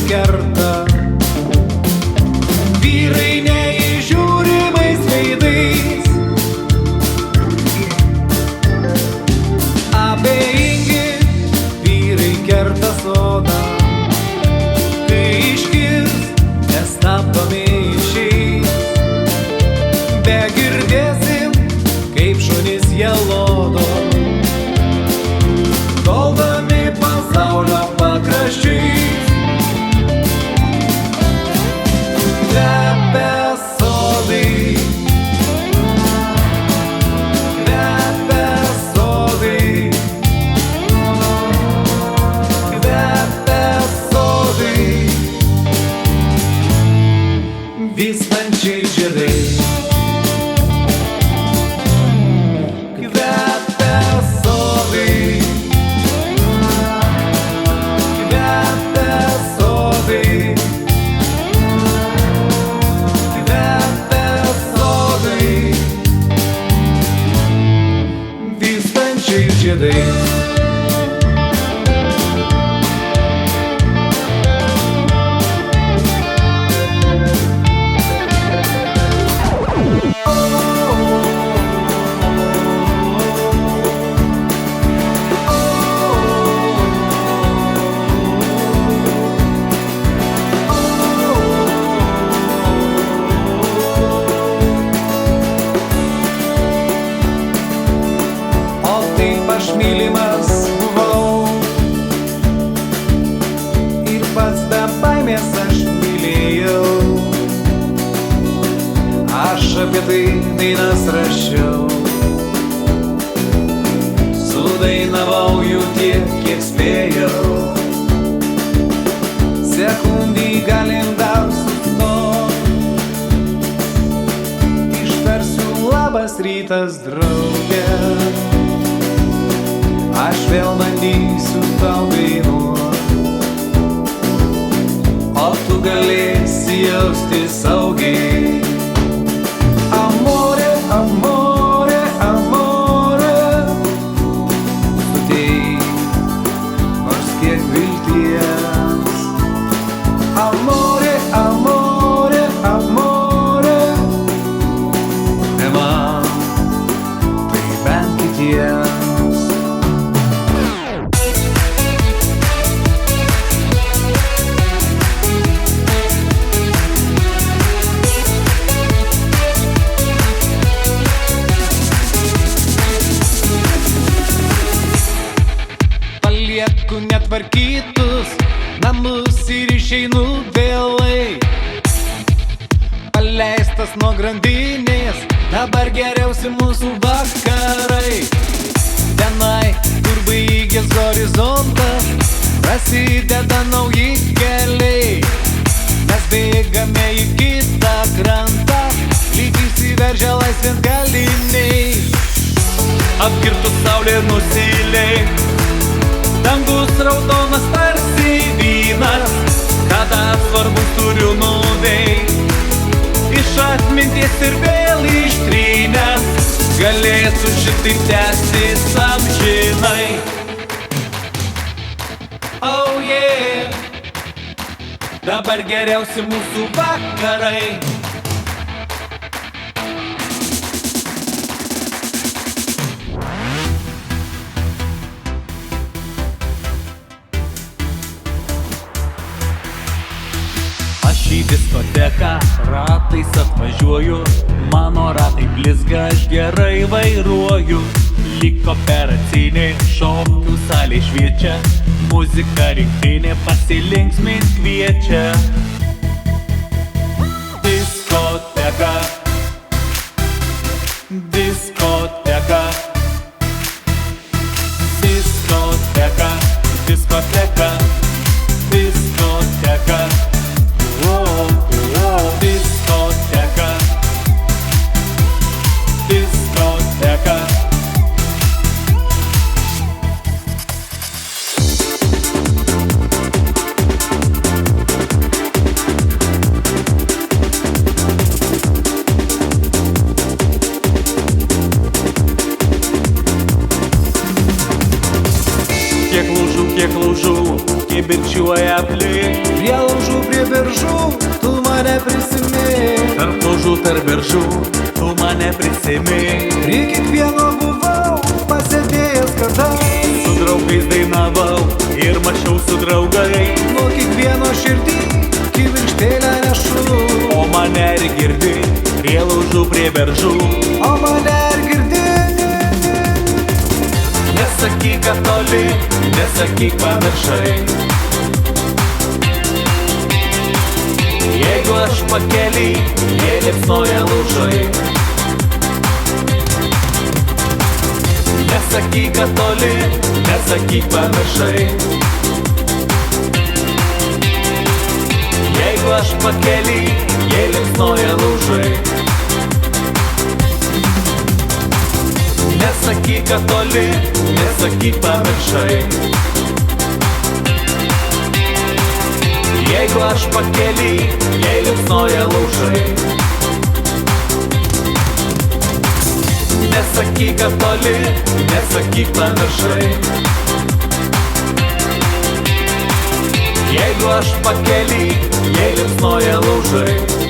kerta. Vyrai neįžiūrimais veidais, abejingi vyrai kerta sodą. Kai iškirs, nestabdomi išeis, begirdėsim, kaip šunys jie lodo, toldami pasaulio pakraščiais. Kvepia sodai, kvepia sodai, kvepia sodai, vystančiais žiedais. Kvepia sodai, kvepia sodai, kvepia sodai, vystančiais žiedais. Aš mylimas buvau ir pats be baimės aš mylėjau. Aš apie tai dainas rašiau, sudainavau jų tiek, kiek spėjau. Sekundį galim dar sustot, ištarsiu labas rytas, drauge. Aš vėl bandysiu tau dainuot, o tu galėsi jausti saugiai. Amore, amore, amore, suteik nors kiek vilties. Amore, amore, amore, ne man, tai bent kitiems. Palieku netvarkytus namus ir išeinu vėlai, paleistas nuo grandinės, dabar geriausi mūsų vakarai. Tenai, kur baigės horizontas, prasideda nauji keliai. Mes bėgame į kitą krantą, lyg įsiveržę laisvės kaliniai. Apkirtus saulė nusileik, dangus raudonas tarsi vynas, kada svarbus turiu nuveikt. Iš atminties ir vėl ištrynęs, galėsiu šitaip tęstis amžinai. Oh yeah, dabar geriausi mūsų vakarai. Aš į diskoteką ratais atvažiuoju, mano ratai blizga, aš gerai vairuoju. Lyg operacinė, šokių salė šviečia, muzika rinktinė pasilinksmint kviečia. Diskoteka, diskoteka, diskoteka, diskoteka, diskoteka. Diskoteka, diskoteka. Kiek lūžų, kibirčiuoja aplink, vėl mane prisimink. Tarp laužų, tarp beržų, tu mane prisimink. Prie kiekvieno buvau pasėdėjęs kadais, Su draugais dainavau ir mačiau su draugai. nuo kiekvieno širdį kibirkštėlę nešu. O mane ir girdi, prie laužų, prie beržų. O mane ir girdi. Nesakyk, kad toli, nesakyk, pamiršai. Jeigu aš pakely, jie liepsnoja laužai. Nesakyk, kad toli, nesakyk, pamiršai. Jeigu aš pakely, jie liepsnoja laužai. Nesakyk, kad toli, nesakyk, pamiršai. Jeigu aš pakely, jei liepsnoja laužai. Nesakyk, kad toli, nesakyk, pamiršai. Jeigu aš pakely, jei liepsnoja laužai.